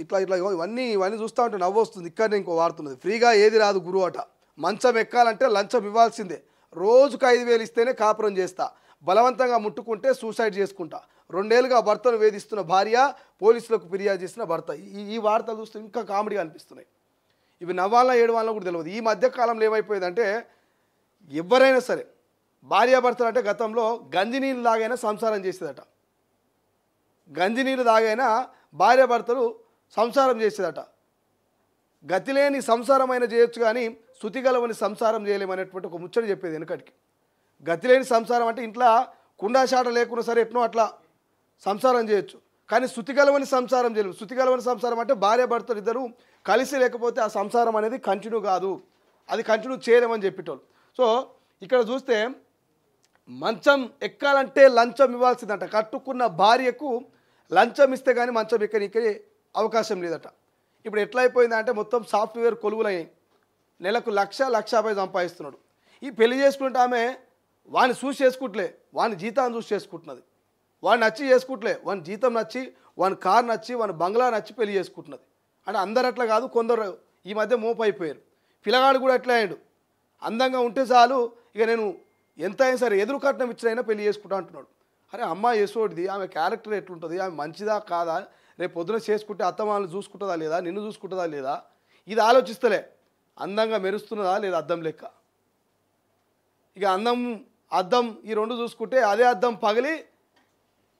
ఇట్లా ఇట్లా ఇవన్నీ ఇవన్నీ చూస్తూ ఉంటే నవ్వు వస్తుంది. ఇక్కడనే ఇంకో వాడుతున్నది, ఫ్రీగా ఏది రాదు గురువు అట, మంచం ఎక్కాలంటే లంచం ఇవ్వాల్సిందే, రోజుకు 5,000 ఇస్తేనే కాపురం చేస్తా, బలవంతంగా ముట్టుకుంటే సూసైడ్ చేసుకుంటా, 2 ఏళ్ళుగా భర్తను వేధిస్తున్న భార్య, పోలీసులకు ఫిర్యాదు చేసిన భర్త. ఈ వార్తలు చూస్తే ఇంకా కామెడీగా అనిపిస్తున్నాయి. ఇవి నవ్వాలన్నా ఏడవాలన్నా కూడా తెలియదు. ఈ మధ్య కాలంలో ఏమైపోయిందంటే ఎవరైనా సరే భార్యాభర్తలు అంటే గతంలో గంజినీళ్ళు తాగైనా సంసారం చేసేదట, గంజినీళ్ళు తాగైనా భార్యాభర్తలు సంసారం చేసేదట. గతిలేని సంసారమైన చేయొచ్చు కానీ శృతిగలవని సంసారం చేయలేమనేటువంటి ఒక ముచ్చట చెప్పేది వెనకటికి. గతిలేని సంసారం అంటే ఇంట్లో కుండాషాట లేకున్నా సరే ఎట్నో అట్లా సంసారం చేయొచ్చు, కానీ శృతిగలవని సంసారం చేయలేము. శృతిగలవని సంసారం అంటే భార్యాభర్తలు ఇద్దరు కలిసి లేకపోతే ఆ సంసారం అనేది కంటిన్యూ కాదు, అది కంటిన్యూ చేయలేమని చెప్పేటోళ్ళు. సో ఇక్కడ చూస్తే మంచం ఎక్కాలంటే లంచం ఇవ్వాల్సిందట, కట్టుకున్న భార్యకు లంచం ఇస్తే కానీ మంచం ఎక్కనికే అవకాశం లేదట. ఇప్పుడు ఎట్లా అయిపోయిందంటే మొత్తం సాఫ్ట్వేర్ కొలువులయ్యాయి, నెలకు 1,50,000 సంపాదిస్తున్నాడు. ఈ పెళ్లి చేసుకుంటే ఆమె వాడిని చూసి చేసుకుంటలే, వాని జీతాన్ని చూసి చేసుకుంటున్నది, వాడిని నచ్చి చేసుకుంటలే, వాని జీతం నచ్చి, వాని కారు నచ్చి, వాని బంగ్లా నచ్చి పెళ్లి చేసుకుంటున్నది. అంటే అందరు అట్లా కాదు, కొందరు ఈ మధ్య మోపు అయిపోయారు. పిల్లగాడు కూడా అట్లా అయ్యాడు, అందంగా ఉంటే చాలు ఇక నేను ఎంత అయినా సరే ఎదురు కట్నం ఇచ్చినైనా పెళ్లి చేసుకుంటా అంటున్నాడు. అరే అమ్మాయి యశోడిది, ఆమె క్యారెక్టర్ ఎట్లుంటుంది, ఆమె మంచిదా కాదా, రేపు పొద్దున చేసుకుంటే అత్తమాలను చూసుకుంటుందా లేదా, నిన్ను చూసుకుంటుందా లేదా, ఇది ఆలోచిస్తలే. అందంగా మెరుస్తున్నదా లేదా అద్దం లెక్క, ఇక అద్దం ఈ రెండు చూసుకుంటే అదే అద్దం పగిలి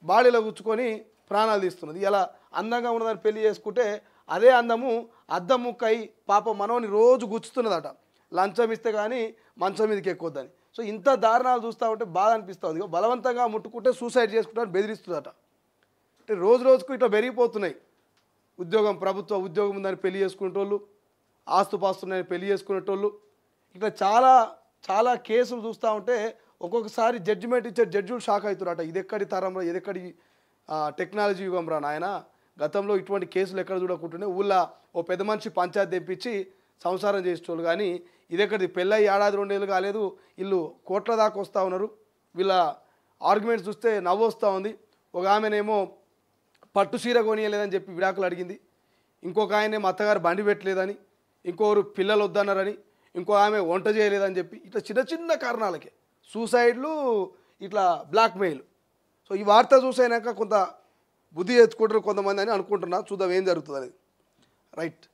బాడీలో గుచ్చుకొని ప్రాణాలు తీస్తున్నది. ఇలా అందంగా ఉన్నదాన్ని పెళ్లి చేసుకుంటే అదే అందము అద్దం ముక్కై పాప మనోని రోజు గుచ్చుతున్నదట, లంచం ఇస్తే కానీ మంచం మీదకి ఎక్కువద్దని. సో ఇంత దారుణాలు చూస్తూ ఉంటే బాధ అనిపిస్తుంది. బలవంతంగా ముట్టుకుంటే సూసైడ్ చేసుకుంటారని బెదిరిస్తుందట. అంటే రోజు రోజుకు ఇట్లా పెరిగిపోతున్నాయి. ఉద్యోగం, ప్రభుత్వ ఉద్యోగం ఉందని పెళ్లి చేసుకునేటోళ్ళు, ఆస్తుపాస్తున్నాయని పెళ్లి చేసుకునేటోళ్ళు, ఇట్లా చాలా చాలా కేసులు చూస్తూ ఉంటే ఒక్కొక్కసారి జడ్జిమెంట్ ఇచ్చే జడ్జిలు షాక్ అవుతారట. ఇది ఎక్కడి తరంలో, ఇది ఎక్కడి టెక్నాలజీ యుగం రా నాయన, గతంలో ఇటువంటి కేసులు ఎక్కడ చూడకుంటుండే, ఊళ్ళో ఓ పెద్ద మనిషి పంచాయతీ తెప్పించి సంసారం చేసేటోళ్ళు, కానీ ఇది ఎక్కడిది పెళ్ళై 1-2 ఏళ్ళు కాలేదు, వీళ్ళు కోట్ల దాకా వస్తూ ఉన్నారు. వీళ్ళ ఆర్గ్యుమెంట్స్ చూస్తే నవ్వు వస్తూ ఉంది. ఒక ఆమెనేమో పట్టు చీర కొనియలేదని చెప్పి విడాకులు అడిగింది, ఇంకొక ఆయనేమో అత్తగారు బండి పెట్టలేదని, ఇంకొకరు పిల్లలు వద్దన్నారని, ఇంకో ఆమె వంట చేయలేదని చెప్పి, ఇట్లా చిన్న చిన్న కారణాలకే సూసైడ్లు, ఇట్లా బ్లాక్మెయిల్. సో ఈ వార్త చూసైనాక కొంత బుద్ధి తెచ్చుకుంటారు కొంతమంది అని అనుకుంటున్నా. చూద్దాం ఏం జరుగుతుంది అనేది. రైట్.